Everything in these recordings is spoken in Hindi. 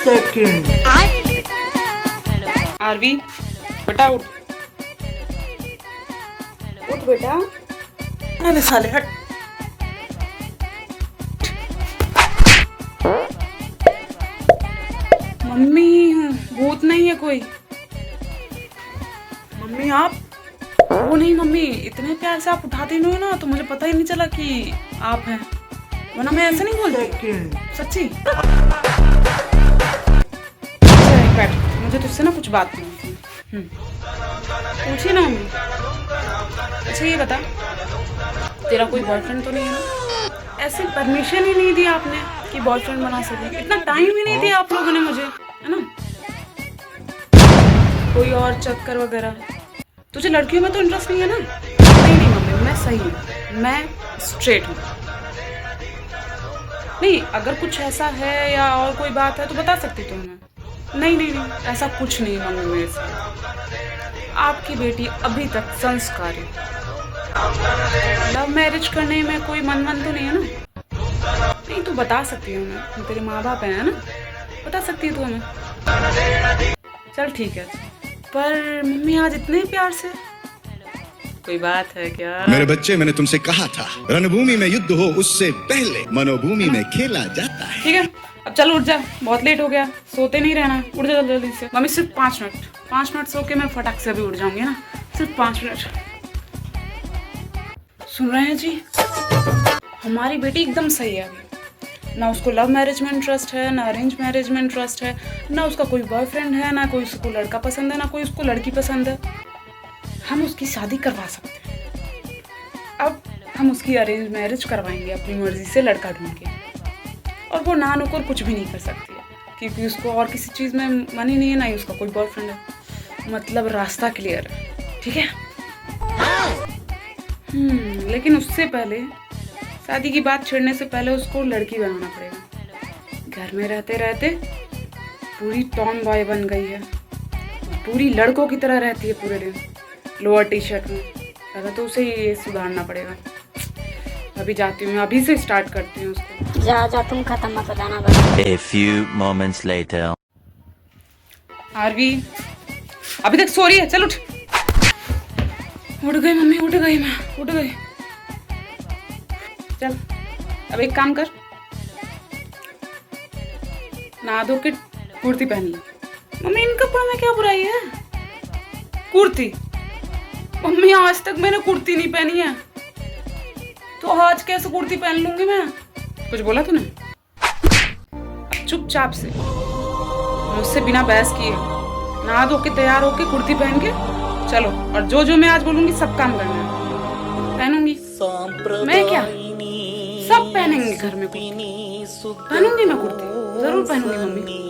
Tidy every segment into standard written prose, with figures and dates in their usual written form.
सेकंड। आरवी बेटा उठ। उठ बेटा। अरे साले हट। मम्मी हूँ, भूत नहीं है कोई। मम्मी आप वो नहीं मम्मी, इतने प्यार से आप उठाते नहीं हो ना तो मुझे पता ही नहीं चला कि आप हैं, वरना मैं ऐसे नहीं बोलती सच्ची। अच्छा एक बैठ, मुझे तुझसे ना कुछ बात करनी थी। पूछिए ना मम्मी। अच्छा ये बता, तेरा कोई बॉयफ्रेंड तो नहीं है ना? ऐसे परमिशन ही नहीं दी आपने कि बॉयफ्रेंड बना सके, इतना टाइम ही नहीं दिया आप लोगों ने मुझे, है ना? कोई और चक्कर वगैरह? तुझे लड़कियों में तो इंटरेस्ट नहीं है ना? नहीं नहीं मम्मी, मैं सही हूँ, मैं स्ट्रेट हूँ। नहीं अगर कुछ ऐसा है या और कोई बात है तो बता सकती तुम मैं। नहीं नहीं नहीं, ऐसा कुछ नहीं मम्मी मेरे साथ। आपकी बेटी अभी तक संस्कारी। लव मैरिज करने में कोई मन तो नहीं है ना? नहीं तू बता सकती हूँ मैं, तेरे माँ बाप है ना, बता सकती है तू हमें। चल ठीक है, पर मम्मी आज इतने प्यार से, कोई बात है क्या? मेरे बच्चे, मैंने तुमसे कहा था रणभूमि में युद्ध हो उससे पहले मनोभूमि में खेला जाता है। ठीक है अब चल उठ जा, बहुत लेट हो गया, सोते नहीं रहना, उठ जा जल्दी से। मम्मी सिर्फ 5 मिनट सो के मैं फटाक से अभी उठ जाऊंगी ना, सिर्फ 5 मिनट। सुन रहे हैं जी, हमारी बेटी एकदम सही है अभी, ना उसको लव मैरिज में इंटरेस्ट है, ना अरेंज मैरिज में इंटरेस्ट है, ना उसका कोई बॉयफ्रेंड है, ना कोई उसको लड़का पसंद है, ना कोई उसको लड़की पसंद है। हम उसकी शादी करवा सकते हैं। अब हम उसकी अरेंज मैरिज करवाएंगे अपनी मर्जी से लड़का ढूंढ के, और वो ना नुकुर कुछ भी नहीं कर सकती है क्योंकि उसको और किसी चीज़ में मन ही नहीं है, ना ही उसका कोई बॉयफ्रेंड है। मतलब रास्ता क्लियर है, ठीक है? लेकिन उससे पहले, शादी की बात छेड़ने से पहले उसको लड़की बनाना पड़ेगा। घर में रहते रहते पूरी टॉम बॉय बन गई है, पूरी लड़कों की तरह रहती है पूरे दिन लोअर टी शर्ट में। पहले तो उसे ये सुधारना पड़ेगा। अभी जाती हूँ, अभी से स्टार्ट करती हूँ उसको। जा जा तुम खत्म मत हो जाना बस। A few moments later. Aarvi अभी तक सो रही है, चल उठ। उठ गई मम्मी, उठ गई मैं, उठ गई। चल अब एक काम कर, नहा धो के कुर्ती पहन ले। मम्मी इन कपड़ों में क्या बुराई है? कुर्ती मम्मी, आज तक मैंने कुर्ती नहीं पहनी है, तो आज कैसे कुर्ती पहन लूंगी मैं? कुछ बोला तूने? अब चुपचाप से मुझसे बिना बहस किए नहा धो के तैयार होके कुर्ती पहन के चलो, और जो जो मैं आज बोलूंगी सब काम करना है। पहनूंगी मैं, क्या सब पहनेंगे घर में कुर्ती, पहनूंगी मैं कुर्ती, जरूर पहनूंगी mummy.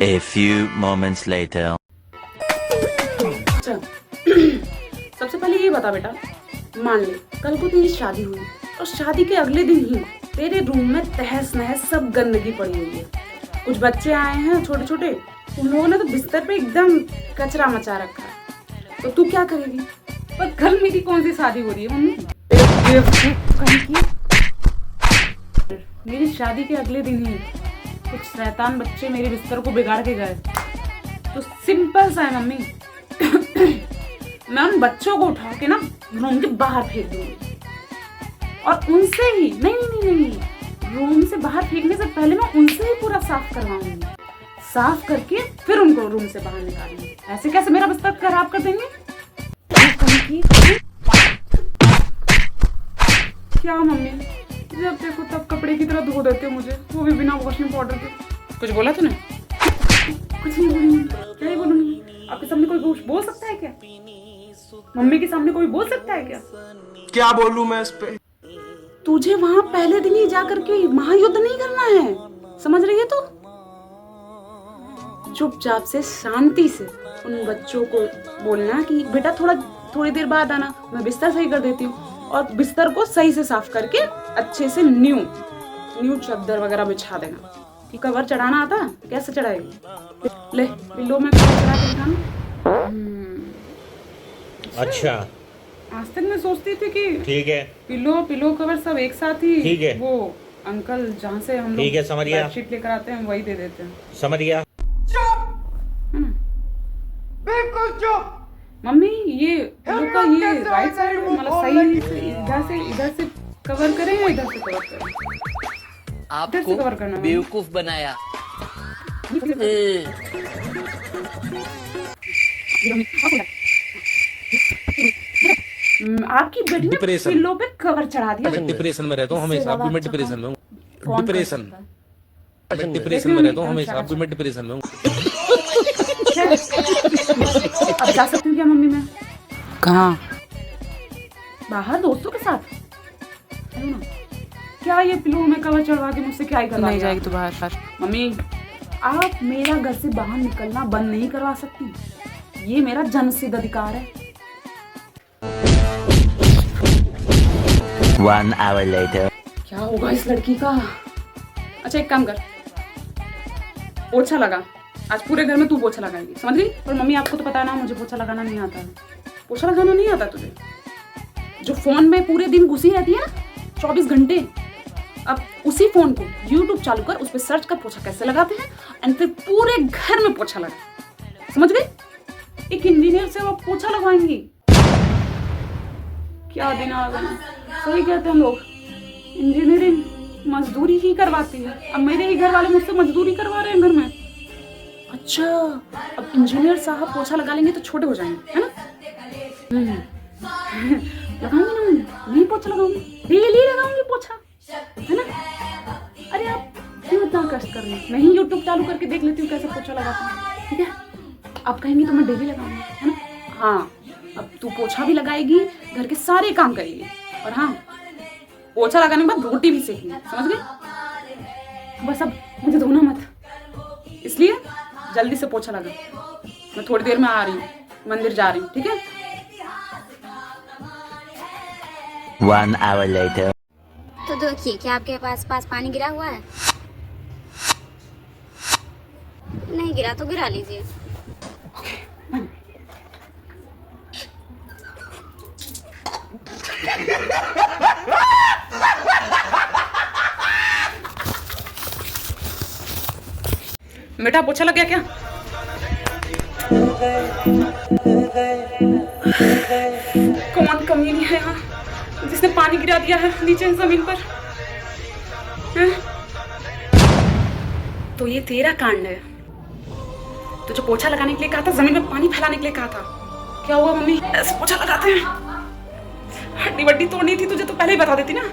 A few moments later. अच्छा सबसे पहले ये बता बेटा, मान ले कल को तेरी शादी हुई और शादी के अगले दिन ही तेरे रूम में तहस नहस सब गंदगी पड़ी हुई है। कुछ बच्चे आए हैं छोटे छोटे, उन लोगों ने तो बिस्तर पे एकदम कचरा मचा रखा है, तो तू क्या करेगी? पर कल मेरी कौन सी शादी हो रही है मम्मी? मेरी शादी के अगले दिन ही कुछ शैतान बच्चे मेरे बिस्तर को बिगाड़ के गए। तो सिंपल सा है मम्मी, मैं उन बच्चों को उठा के ना रूम के बाहर फेंक दूंगी, और उनसे ही नहीं, रूम से बाहर फेंकने से पहले मैं उनसे ही पूरा साफ करवाऊंगी, साफ करके फिर उनको रूम से बाहर निकालूंगी। ऐसे कैसे मेरा बिस्तर खराब कर देंगे? क्या मम्मी, जब देखो तब कपड़े की तरह धो देते हो मुझे, वो भी बिना वॉशिंग पाउडर के। कुछ बोला तूने? कुछ नहीं बोलूंगी, क्या ही बोलूंगी? आपके सामने कोई बोल सकता है क्या? मम्मी के सामने कोई बोल सकता है क्या? क्या बोलूं मैं इस पे? तुझे वहां पहले दिन ही जाकर के महायुद्ध नहीं करना है, समझ रही है तू? चुपचाप से शांति से उन बच्चों को बोलना कि बेटा थोड़ी देर बाद आना, मैं बिस्तर सही कर देती हूँ, और बिस्तर को सही से साफ करके अच्छे से न्यू चादर वगैरह बिछा देना। कि कवर चढ़ाना आता है? कैसे चढ़ाएगी? ले पिल्लो में कवर चढ़ा के दिखाना। अच्छा आज तक मैं सोचती थी कि ठीक है, पिलो कवर सब एक साथ ही ठीक है। वो अंकल जहाँ से हम ठीक है, लोग समझ गया। बेडशीट लेकर आते हैं वही दे देते हैं। समझ गया। बिल्कुल चुप। मम्मी ये लोग का ये राइट साइड मतलब सही इधर से कवर करें या इधर से कवर करें? इधर से कवर करना है। बेवकूफ बनाया। आपकी बेटी ने पिल्लों पे कवर चढ़ा दिया। डिप्रेशन में रहता हूँ हमेशा, अभी मैं डिप्रेशन में हूँ। कौन डिप्रेशन करता है? मैं डिप्रेशन में रहता हूँ हमेशा, अभी मैं डिप्रेशन में हूँ। अब जा सकती हूँ क्या मम्मी मैं? कहाँ? बाहर दोस्तों के साथ? चलो ना। क्या ये पिल्लों में कवर चढ़वा के मुझसे क्या ही करवा नहीं दिया? जाएगी तो बाहर। मम्मी आप मेरा घर से बाहर निकलना बंद नहीं करवा सकती। ये मेरा जन्मसिद्ध अधिकार है। 1 hour later. क्या होगा इस लड़की का? अच्छा एक काम कर, पोछा लगा। आज पूरे घर में तू पोछा लगाएगी, समझ गई? और मम्मी आपको तो पता है ना मुझे पोछा लगाना नहीं आता है। पोछा लगाना नहीं आता तुझे? जो फोन में पूरे दिन घुसी रहती है ना 24 घंटे, अब उसी फोन को YouTube चालू कर, उस पर सर्च कर पोछा कैसे लगाते हैं एंड फिर पूरे घर में पोछा लगा। समझ गई? एक इंजीनियर से वो पोछा लगवाएंगी। क्या दिन आ गए। सही कहते हैं लोग, इंजीनियरिंग मजदूरी ही करवाती है। अब मेरे ही घर वाले मुझसे मजदूरी करवा रहे हैं घर में। अच्छा अब इंजीनियर साहब पोछा लगा लेंगे तो छोटे हो जाएंगे, है ना? लगाऊंगी ना, नहीं पोछा लगाऊंगी, डेली लगाऊंगी पोछा, है ना? अरे आप क्यों इतना कष्ट कर रही हैं? मैं ही YouTube चालू करके देख लेती हूँ कैसे पोछा लगाती हूँ, ठीक है? आप कहेंगी तो मैं डेली लगाऊंगी, है ना? हाँ अब तू पोछा भी लगाएगी, घर के सारे काम करेगी, और हाँ पोछा लगाने के बाद रोटी भी सेकेंगी, समझ गई? बस अब मुझे धोना मत, इसलिए जल्दी से पोछा लगा। मैं थोड़ी देर में आ रही हूँ, मंदिर जा रही हूँ, ठीक है? 1 hour later. तो देखिए क्या आपके पास पानी गिरा हुआ है? नहीं गिरा तो गिरा लीजिए। बेटा पोछा लग गया क्या? कौन कमीनी है यहाँ जिसने पानी गिरा दिया है नीचे जमीन पर? हैं? तो ये तेरा कांड है। तो जो पोछा लगाने के लिए कहा था, जमीन में पानी फैलाने के लिए कहा था, क्या हुआ मम्मी? ऐसे पोछा लगाते हैं? हड्डी वड्डी तोड़नी थी तुझे तो पहले ही बता देती ना।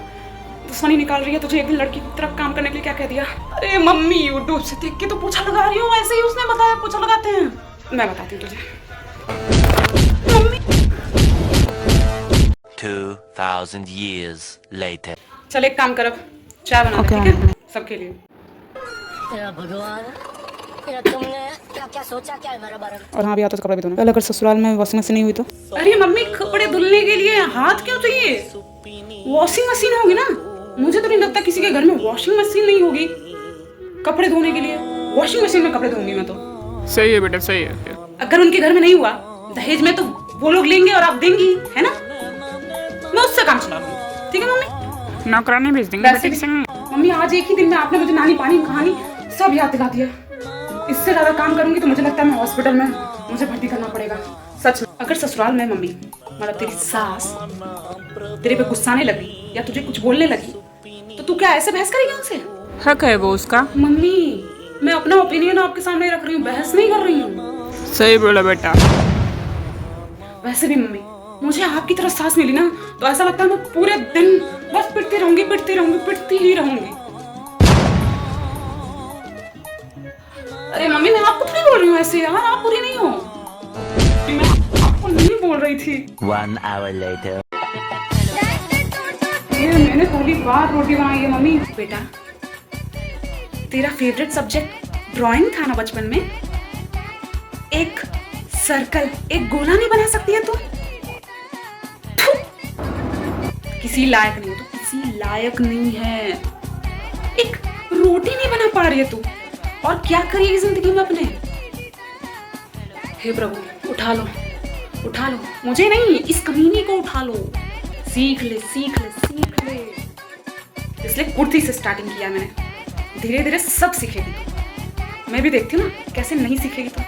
दुश्मनी निकाल रही है तुझे एक लड़की की तरफ काम करने के लिए, क्या कह दिया? अरे मम्मी यूट्यूब से देख के तो पोछा लगा रही हूँ, ऐसे ही उसने बताया पोछा लगाते हैं। मैं बताती हूँ तुझे। Mummy 2000 years later. चल एक काम कर, अब चाय बना दे, ठीक है? सबके लिए। भगवान तुमने क्या क्या सोचा क्या है मेरे बारे में? और हाँ भी आता तो कपड़ा भी धोना। पहले अगर ससुराल में वॉशिंग मशीन नहीं हुई तो? अरे मम्मी कपड़े धुलने के लिए हाथ क्यों चाहिए? वॉशिंग मशीन होगी ना। मुझे तो नहीं लगता किसी के घर में वॉशिंग मशीन नहीं होगी कपड़े धोने के लिए। वॉशिंग मशीन में कपड़े धोऊंगी मैं तो। सही है बेटा, सही है। अगर उनके घर में नहीं हुआ दहेज में तो वो लोग लेंगे और आप देंगी, है ना? मैं उससे काम चला लूंगी, ठीक है मम्मी? नौकरानी भेज देंगे बेटे से। मम्मी आज एक ही दिन में आपने मुझे नानी पानी कहानी सब याद दिला दिया। इससे ज्यादा काम करूंगी तो मुझे लगता है मैं हॉस्पिटल में मुझे भर्ती करना पड़ेगा। सच में अगर ससुराल में मम्मी मतलब तेरी सास तेरे पे गुस्सा नहीं लगी या तुझे कुछ बोलने लगी तो तू क्या ऐसे बहस करेगी उनसे? हक है वो उसका। मम्मी मैं अपना ओपिनियन आपके सामने रख रही हूँ, बहस नहीं कर रही हूँ। सही बोला बेटा। वैसे भी मम्मी मुझे आपकी तरह सास मिली ना तो ऐसा लगता है मैं पूरे दिन बस पिटती रहूंगी पिटती ही रहूंगी। अरे मम्मी मैं आपको थोड़ी बोल रही हूँ ऐसे यार, आप बुरी नहीं हो। मैं आपको नहीं बोल रही थी। 1 hour later. ये मैंने पहली बार रोटी बनाई है मम्मी। बेटा तेरा फेवरेट सब्जेक्ट ड्राइंग था ना बचपन में? एक सर्कल एक गोला नहीं बना सकती है तू? किसी लायक नहीं है तू, किसी लायक नहीं है। एक रोटी नहीं बना पा रही है तू और क्या करेगी जिंदगी में अपने? हे प्रभु उठा लो मुझे नहीं, इस कमीनी को उठा लो। सीख ले इसलिए कुर्ती से स्टार्टिंग किया मैंने। धीरे धीरे सब सीखेगी तो। मैं भी देखती हूँ ना कैसे नहीं सीखेगी तो।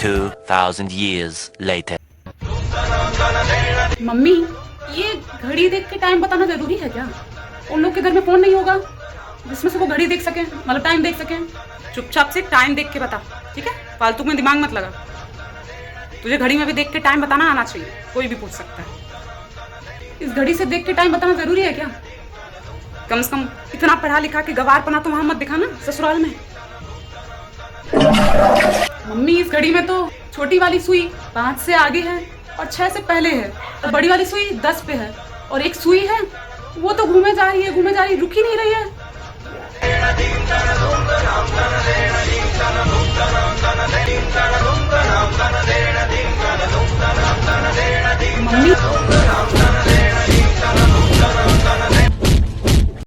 2000 years later. मम्मी, ये घड़ी देख के टाइम बताना जरूरी है क्या? उन लोग के घर में फोन नहीं होगा जिसमें से वो घड़ी देख सके, मतलब टाइम देख सके। चुपचाप से टाइम देख के बता, ठीक है? फालतू में दिमाग मत लगा। तुझे घड़ी में भी देख के टाइम बताना आना चाहिए, कोई भी पूछ सकता है। इस घड़ी से देख के टाइम बताना जरूरी है क्या? कम से कम इतना पढ़ा लिखा के गवारपना तो वहां मत दिखाना ससुराल में। मम्मी, इस घड़ी में तो छोटी वाली सुई 5 से आगे है और 6 से पहले है, और बड़ी वाली सुई 10 पे है, और एक सुई है वो तो घूमे जा रही है, रुक ही नहीं रही है। मम्मी